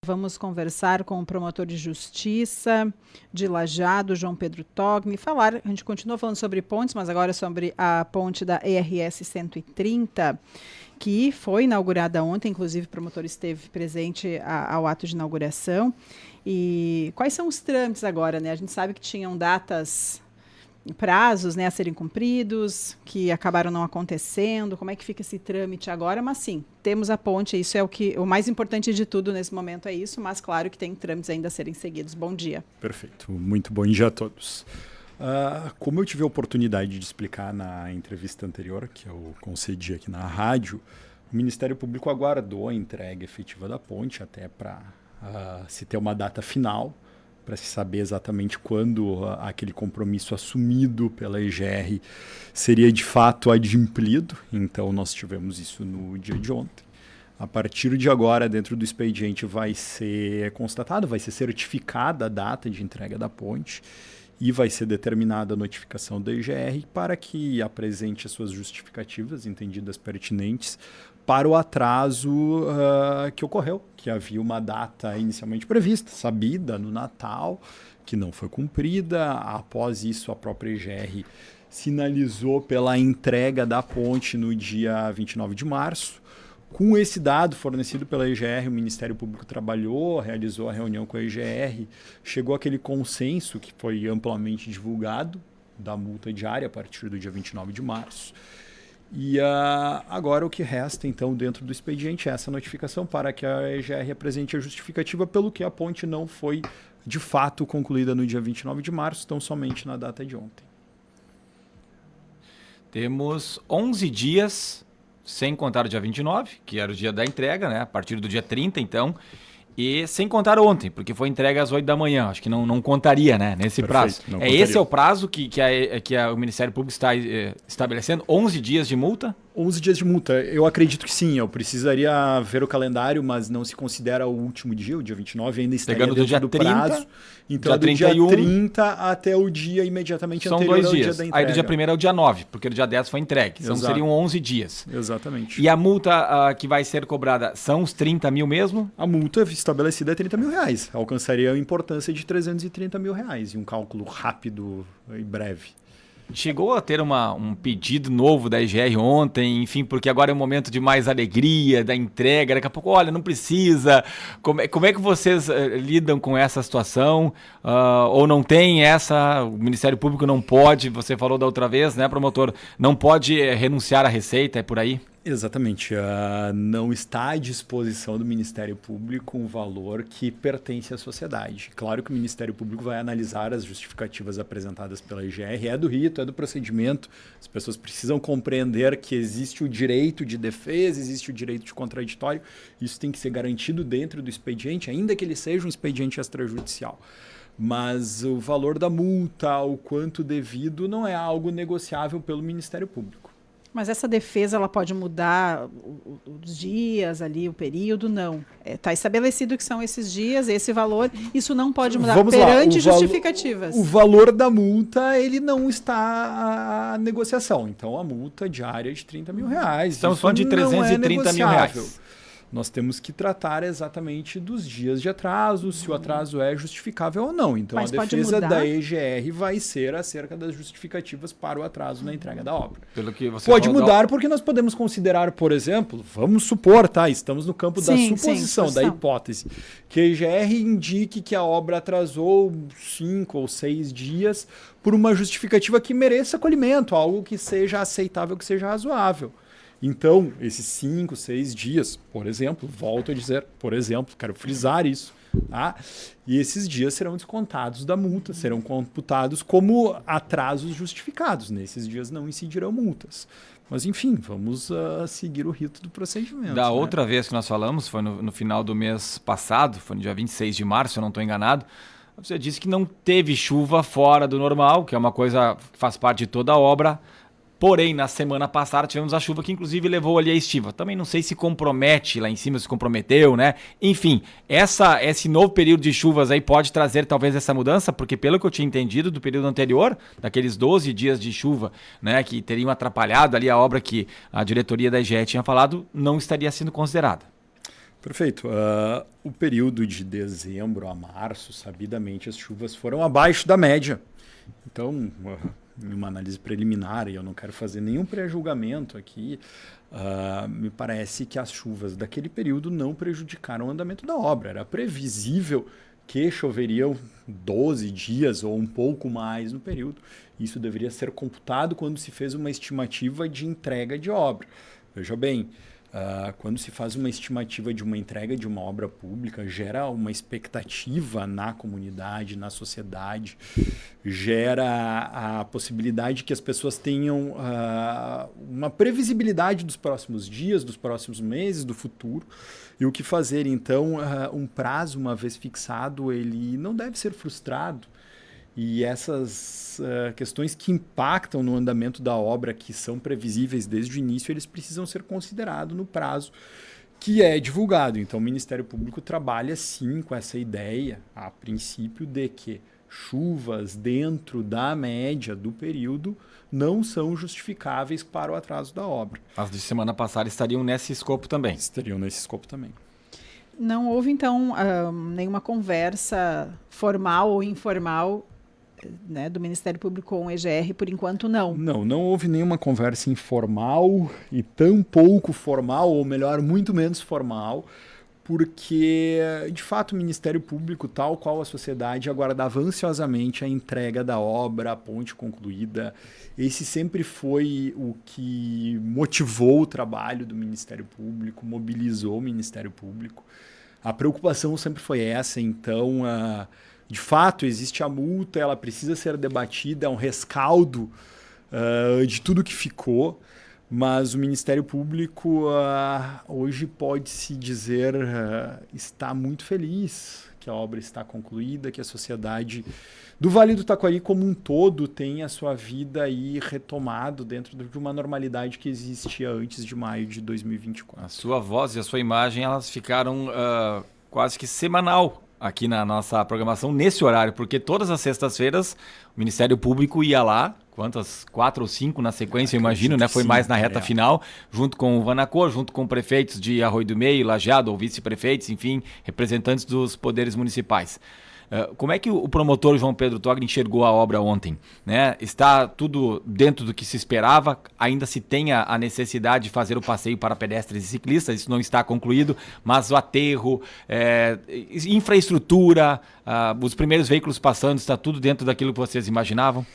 Vamos conversar com o promotor de justiça de Lajeado, João Pedro Togni. A gente continua falando sobre pontes, mas agora sobre a ponte da ERS 130, que foi inaugurada ontem, inclusive o promotor esteve presente ao ato de inauguração. E quais são os trâmites agora, né? A gente sabe que tinham prazos, né, a serem cumpridos, que acabaram não acontecendo. Como é que fica esse trâmite agora? Mas sim, temos a ponte, isso é o mais importante de tudo nesse momento é isso, mas claro que tem trâmites ainda a serem seguidos. Bom dia. Perfeito, muito bom dia a todos. Como eu tive a oportunidade de explicar na entrevista anterior, que eu concedi aqui na rádio, o Ministério Público aguardou a entrega efetiva da ponte até para se ter uma data final, para se saber exatamente quando aquele compromisso assumido pela EGR seria de fato adimplido. Então nós tivemos isso no dia de ontem. A partir de agora, dentro do expediente vai ser constatado, vai ser certificada a data de entrega da ponte e vai ser determinada a notificação da EGR para que apresente as suas justificativas entendidas pertinentes para o atraso que ocorreu, que havia uma data inicialmente prevista, sabida no Natal, que não foi cumprida. Após isso, a própria EGR sinalizou pela entrega da ponte no dia 29 de março. Com esse dado fornecido pela EGR, o Ministério Público trabalhou, realizou a reunião com a EGR, chegou àquele consenso que foi amplamente divulgado da multa diária a partir do dia 29 de março. E agora o que resta, então, dentro do expediente é essa notificação para que a EGR apresente a justificativa pelo que a ponte não foi, de fato, concluída no dia 29 de março, tão somente na data de ontem. Temos 11 dias, sem contar o dia 29, que era o dia da entrega, né? A partir do dia 30, então, e sem contar ontem, porque foi entregue às 8 da manhã. Acho que não contaria, né, nesse prazo. Esse é o prazo que o Ministério Público está estabelecendo? 11 dias de multa? 11 dias de multa. Eu acredito que sim. Eu precisaria ver o calendário, mas não se considera o último dia, o dia 29, ainda estaria pegando dentro do 30, prazo. Então, dia do dia 31, 30 até o dia imediatamente são anterior 2 ao dias. dia da entrega. Aí do dia 1º é o dia 9, porque no dia 10 foi entregue. Então seriam 11 dias. Exatamente. E a multa que vai ser cobrada são os 30 mil mesmo? A multa estabelecida é R$30 mil. Alcançaria a importância de R$330 mil em um cálculo rápido e breve. Chegou a ter um pedido novo da EGR ontem, enfim, porque agora é um momento de mais alegria, da entrega, daqui a pouco, olha, não precisa. Como é que vocês lidam com essa situação? Ou não tem essa, o Ministério Público não pode, você falou da outra vez, né, promotor, não pode renunciar à receita, é por aí? Exatamente. Não está à disposição do Ministério Público um valor que pertence à sociedade. Claro que o Ministério Público vai analisar as justificativas apresentadas pela EGR, é do rito, é do procedimento. As pessoas precisam compreender que existe o direito de defesa, existe o direito de contraditório. Isso tem que ser garantido dentro do expediente, ainda que ele seja um expediente extrajudicial. Mas o valor da multa, o quanto devido, não é algo negociável pelo Ministério Público. Mas essa defesa ela pode mudar os dias ali, o período? Não. Está estabelecido que são esses dias, esse valor. Isso não pode mudar perante justificativas. O valor da multa ele não está à negociação. Então a multa diária é de R$30 mil. Estamos falando de R$330 mil. Nós temos que tratar exatamente dos dias de atraso, se o atraso é justificável ou não. Então, mas a defesa da EGR vai ser acerca das justificativas para o atraso na entrega da obra. Pelo que você pode mudar porque nós podemos considerar, por exemplo, vamos supor, tá? Estamos no campo da suposição, da hipótese, que a EGR indique que a obra atrasou 5 ou 6 dias por uma justificativa que mereça acolhimento, algo que seja aceitável, que seja razoável. Então, esses 5, 6 dias, por exemplo, volto a dizer, por exemplo, quero frisar isso, tá? E esses dias serão descontados da multa, serão computados como atrasos justificados. Nesses dias não incidirão multas. Mas, enfim, vamos seguir o rito do procedimento. Da outra vez que nós falamos, foi no final do mês passado, foi no dia 26 de março, se eu não estou enganado, você disse que não teve chuva fora do normal, que é uma coisa que faz parte de toda a obra. Porém, na semana passada tivemos a chuva que inclusive levou ali a estiva. Também não sei se compromete lá em cima, se comprometeu, né? Enfim, esse novo período de chuvas aí pode trazer talvez essa mudança, porque pelo que eu tinha entendido do período anterior, daqueles 12 dias de chuva, né, que teriam atrapalhado ali a obra que a diretoria da EGE tinha falado, não estaria sendo considerada. Perfeito. O período de dezembro a março, sabidamente, as chuvas foram abaixo da média. Então, em uma análise preliminar, e eu não quero fazer nenhum pré-julgamento aqui, me parece que as chuvas daquele período não prejudicaram o andamento da obra. Era previsível que choveriam 12 dias ou um pouco mais no período. Isso deveria ser computado quando se fez uma estimativa de entrega de obra. Veja bem, quando se faz uma estimativa de uma entrega de uma obra pública, gera uma expectativa na comunidade, na sociedade, gera a possibilidade que as pessoas tenham uma previsibilidade dos próximos dias, dos próximos meses, do futuro. E o que fazer? Então, um prazo, uma vez fixado, ele não deve ser frustrado. E essas questões que impactam no andamento da obra, que são previsíveis desde o início, eles precisam ser considerados no prazo que é divulgado. Então, o Ministério Público trabalha, sim, com essa ideia, a princípio, de que chuvas dentro da média do período não são justificáveis para o atraso da obra. As de semana passada estariam nesse escopo também. Estariam nesse escopo também. Não houve, então, nenhuma conversa formal ou informal, né, do Ministério Público com o EGR, por enquanto não. Não houve nenhuma conversa informal e tão pouco formal, ou melhor, muito menos formal, porque, de fato, o Ministério Público, tal qual a sociedade, aguardava ansiosamente a entrega da obra, a ponte concluída. Esse sempre foi o que motivou o trabalho do Ministério Público, mobilizou o Ministério Público. A preocupação sempre foi essa, então... De fato, existe a multa, ela precisa ser debatida, é um rescaldo de tudo que ficou, mas o Ministério Público hoje pode-se dizer está muito feliz que a obra está concluída, que a sociedade do Vale do Taquari como um todo tem a sua vida aí retomado dentro de uma normalidade que existia antes de maio de 2024. A sua voz e a sua imagem, elas ficaram quase que semanal aqui na nossa programação, nesse horário, porque todas as sextas-feiras o Ministério Público ia lá, quantas? 4 ou 5 na sequência, eu imagino, né? Foi mais na reta final, junto com o Vanacor, junto com prefeitos de Arroio do Meio, Lajeado, ou vice-prefeitos, enfim, representantes dos poderes municipais. Como é que o promotor João Pedro Togni enxergou a obra ontem? Né? Está tudo dentro do que se esperava? Ainda se tem a necessidade de fazer o passeio para pedestres e ciclistas, isso não está concluído, mas o aterro, infraestrutura, os primeiros veículos passando, está tudo dentro daquilo que vocês imaginavam?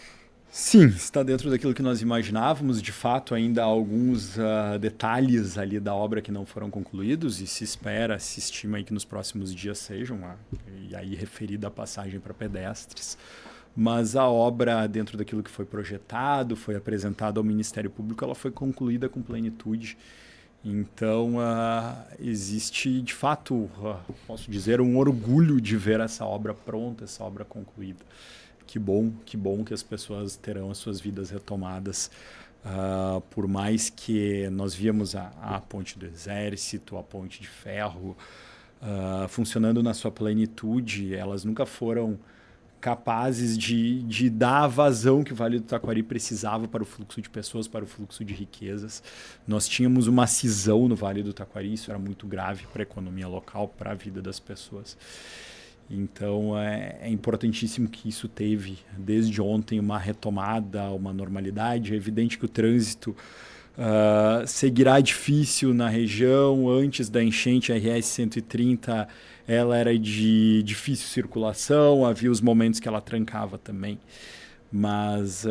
Sim, está dentro daquilo que nós imaginávamos. De fato, ainda há alguns detalhes ali da obra que não foram concluídos e se estima aí que nos próximos dias sejam, e aí referida a passagem para pedestres. Mas a obra, dentro daquilo que foi projetado, foi apresentado ao Ministério Público, ela foi concluída com plenitude. Então, existe, de fato, posso dizer, um orgulho de ver essa obra pronta, essa obra concluída. Que bom que as pessoas terão as suas vidas retomadas. Por mais que nós víamos a ponte do Exército, a ponte de ferro, funcionando na sua plenitude, elas nunca foram capazes de dar a vazão que o Vale do Taquari precisava para o fluxo de pessoas, para o fluxo de riquezas. Nós tínhamos uma cisão no Vale do Taquari, isso era muito grave para a economia local, para a vida das pessoas. Então, é importantíssimo que isso teve, desde ontem, uma retomada, uma normalidade. É evidente que o trânsito seguirá difícil na região. Antes da enchente, a RS 130 ela era de difícil circulação, havia os momentos que ela trancava também. Mas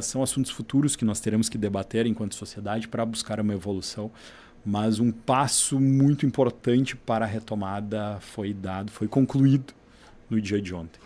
são assuntos futuros que nós teremos que debater enquanto sociedade para buscar uma evolução. Mas um passo muito importante para a retomada foi dado, foi concluído no dia de ontem.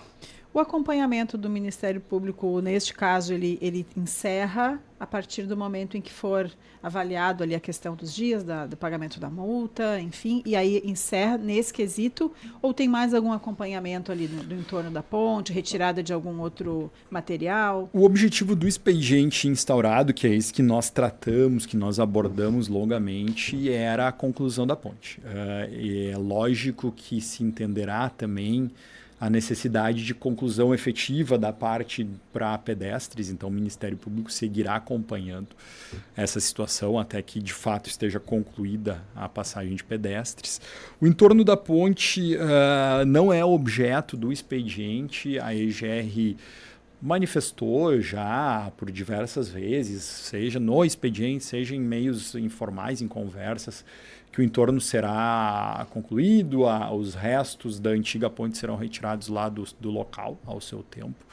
O acompanhamento do Ministério Público, neste caso, ele encerra a partir do momento em que for avaliado ali a questão dos dias, do pagamento da multa, enfim, e aí encerra nesse quesito, ou tem mais algum acompanhamento ali do entorno da ponte, retirada de algum outro material? O objetivo do expediente instaurado, que é esse que nós tratamos, que nós abordamos longamente, era a conclusão da ponte. É lógico que se entenderá também a necessidade de conclusão efetiva da parte para pedestres, então o Ministério Público seguirá acompanhando essa situação até que de fato esteja concluída a passagem de pedestres. O entorno da ponte não é objeto do expediente. A EGR manifestou já por diversas vezes, seja no expediente, seja em meios informais, em conversas, que o entorno será concluído, os restos da antiga ponte serão retirados lá do local ao seu tempo.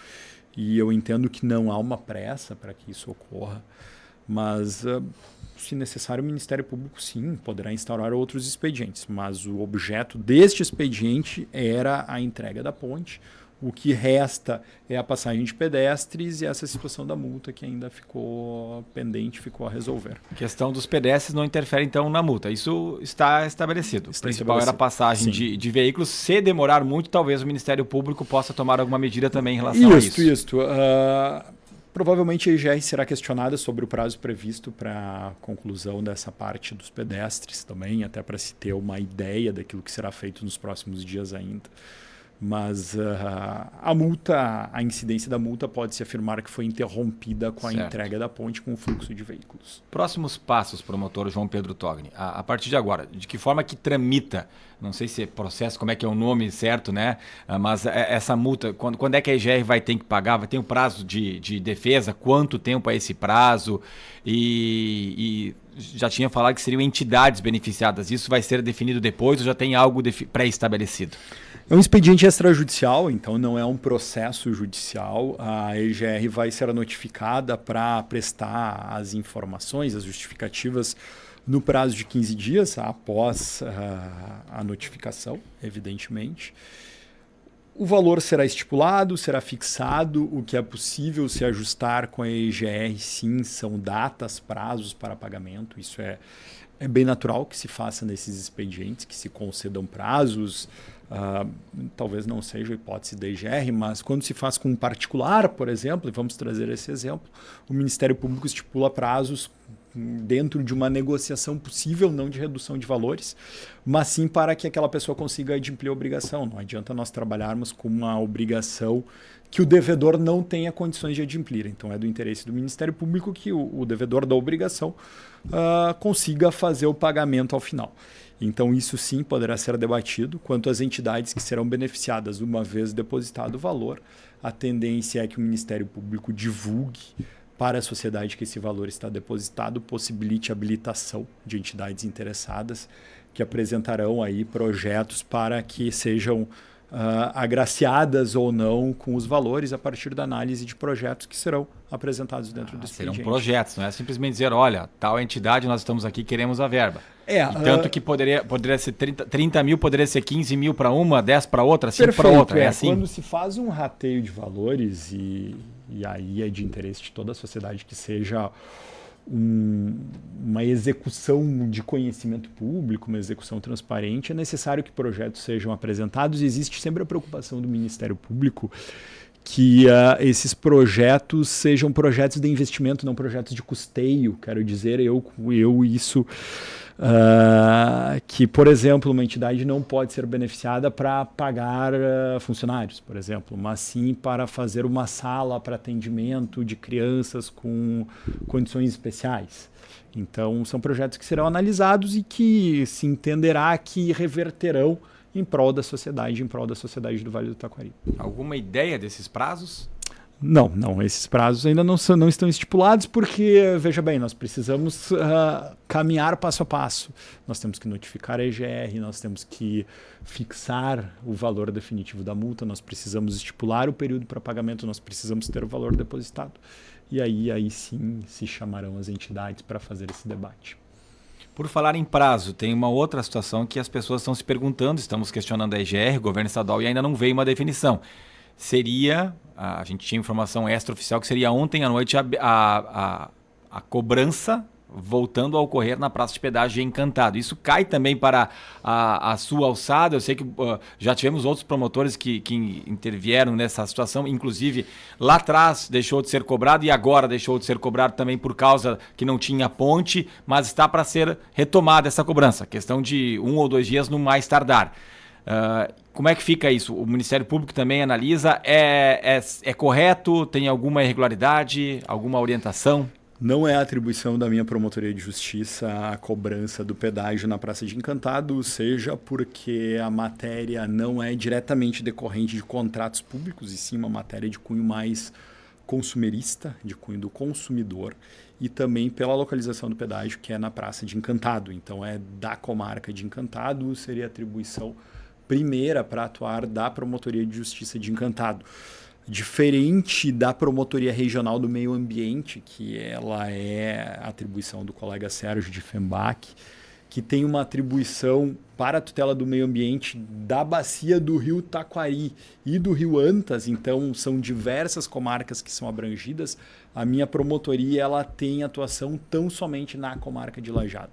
E eu entendo que não há uma pressa para que isso ocorra, mas se necessário o Ministério Público sim poderá instaurar outros expedientes, mas o objeto deste expediente era a entrega da ponte. O que resta é a passagem de pedestres e essa situação da multa que ainda ficou pendente, ficou a resolver. A questão dos pedestres não interfere, então, na multa. Isso está estabelecido. O principal era a passagem de veículos. Se demorar muito, talvez o Ministério Público possa tomar alguma medida também em relação a isso. Isso. Provavelmente a IGR será questionada sobre o prazo previsto para a conclusão dessa parte dos pedestres também, até para se ter uma ideia daquilo que será feito nos próximos dias ainda. Mas a incidência da multa pode-se afirmar que foi interrompida com a entrega da ponte com o fluxo de veículos. Próximos passos, promotor João Pedro Togni. A partir de agora, de que forma que tramita, não sei se é processo, como é que é o nome certo, né? Mas essa multa, quando é que a IGR vai ter que pagar? Vai ter um prazo de defesa? Quanto tempo é esse prazo? E já tinha falado que seriam entidades beneficiadas. Isso vai ser definido depois ou já tem algo pré-estabelecido? É um expediente extrajudicial, então não é um processo judicial. A EGR vai ser notificada para prestar as informações, as justificativas, no prazo de 15 dias após a notificação, evidentemente. O valor será estipulado, será fixado. O que é possível se ajustar com a EGR, sim, são datas, prazos para pagamento. Isso é bem natural que se faça nesses expedientes, que se concedam prazos. Talvez não seja a hipótese da IGR, mas quando se faz com um particular, por exemplo, e vamos trazer esse exemplo, o Ministério Público estipula prazos dentro de uma negociação possível, não de redução de valores, mas sim para que aquela pessoa consiga adimplir a obrigação. Não adianta nós trabalharmos com uma obrigação que o devedor não tenha condições de adimplir. Então é do interesse do Ministério Público que o devedor da obrigação consiga fazer o pagamento ao final. Então isso sim poderá ser debatido. Quanto às entidades que serão beneficiadas uma vez depositado o valor, a tendência é que o Ministério Público divulgue para a sociedade que esse valor está depositado, possibilite a habilitação de entidades interessadas que apresentarão aí projetos para que sejam agraciadas ou não com os valores a partir da análise de projetos que serão apresentados dentro do expediente. Serão projetos, não é simplesmente dizer, olha, tal entidade, nós estamos aqui, queremos a verba. Tanto que poderia ser 30 mil, poderia ser 15 mil para uma, 10 para outra, 5 para outra. É assim. Quando se faz um rateio de valores, e aí é de interesse de toda a sociedade que seja uma execução de conhecimento público, uma execução transparente, é necessário que projetos sejam apresentados e existe sempre a preocupação do Ministério Público que esses projetos sejam projetos de investimento, não projetos de custeio. Quero dizer, que, por exemplo, uma entidade não pode ser beneficiada para pagar funcionários, por exemplo, mas sim para fazer uma sala para atendimento de crianças com condições especiais. Então, são projetos que serão analisados e que se entenderá que reverterão em prol da sociedade do Vale do Taquari. Alguma ideia desses prazos? Não, esses prazos ainda não estão estipulados porque, veja bem, nós precisamos caminhar passo a passo. Nós temos que notificar a EGR, nós temos que fixar o valor definitivo da multa, nós precisamos estipular o período para pagamento, nós precisamos ter o valor depositado. E aí sim se chamarão as entidades para fazer esse debate. Por falar em prazo, tem uma outra situação que as pessoas estão se perguntando, estamos questionando a EGR, o governo estadual, e ainda não veio uma definição. A gente tinha informação extraoficial que seria ontem à noite a cobrança voltando a ocorrer na Praça de Pedágio de Encantado. Isso cai também para a sua alçada. Eu sei que já tivemos outros promotores que intervieram nessa situação, inclusive lá atrás deixou de ser cobrado e agora deixou de ser cobrado também por causa que não tinha ponte, mas está para ser retomada essa cobrança, questão de 1 ou 2 dias no mais tardar. Como é que fica isso? O Ministério Público também analisa? É correto? Tem alguma irregularidade? Alguma orientação? Não é atribuição da minha promotoria de justiça a cobrança do pedágio na Praça de Encantado, seja porque a matéria não é diretamente decorrente de contratos públicos, e sim uma matéria de cunho mais consumerista, de cunho do consumidor, e também pela localização do pedágio, que é na Praça de Encantado. Então é da comarca de Encantado, seria atribuição primeira para atuar da Promotoria de Justiça de Encantado. Diferente da Promotoria Regional do Meio Ambiente, que ela é atribuição do colega Sérgio de Fembach, que tem uma atribuição para a tutela do meio ambiente da bacia do rio Taquari e do rio Antas, então são diversas comarcas que são abrangidas. A minha promotoria ela tem atuação tão somente na comarca de Lajeado.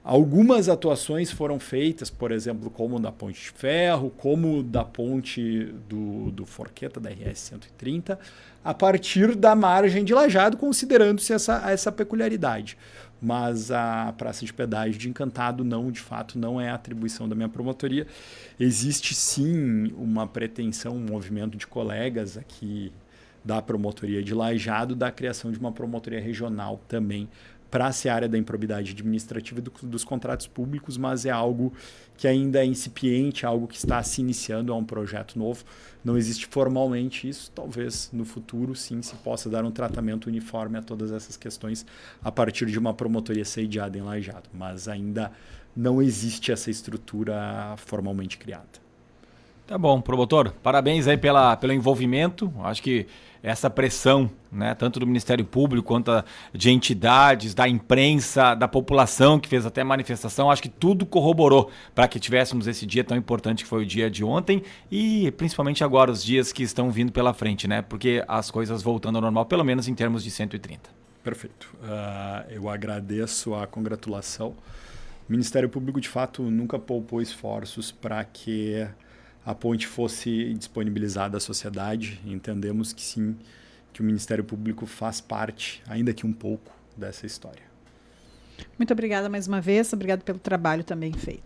Algumas atuações foram feitas, por exemplo, como da Ponte de Ferro, como da ponte do Forqueta, da RS 130, a partir da margem de Lajeado, considerando-se essa peculiaridade. Mas a Praça de Pedágio de Encantado, não, de fato, não é atribuição da minha promotoria. Existe, sim, uma pretensão, um movimento de colegas aqui da promotoria de Lajeado, da criação de uma promotoria regional também, para essa área da improbidade administrativa e dos contratos públicos, mas é algo que ainda é incipiente, algo que está se iniciando, é um projeto novo. Não existe formalmente isso, talvez no futuro sim se possa dar um tratamento uniforme a todas essas questões a partir de uma promotoria sediada em Lajeado, mas ainda não existe essa estrutura formalmente criada. Tá bom, promotor, parabéns aí pelo envolvimento. Acho que essa pressão, né, tanto do Ministério Público quanto de entidades, da imprensa, da população que fez até manifestação, acho que tudo corroborou para que tivéssemos esse dia tão importante que foi o dia de ontem e principalmente agora os dias que estão vindo pela frente, né? Porque as coisas voltando ao normal, pelo menos em termos de 130. Perfeito. Eu agradeço a congratulação. O Ministério Público, de fato, nunca poupou esforços para que a ponte fosse disponibilizada à sociedade. Entendemos que sim, que o Ministério Público faz parte, ainda que um pouco, dessa história. Muito obrigada mais uma vez, obrigado pelo trabalho também feito.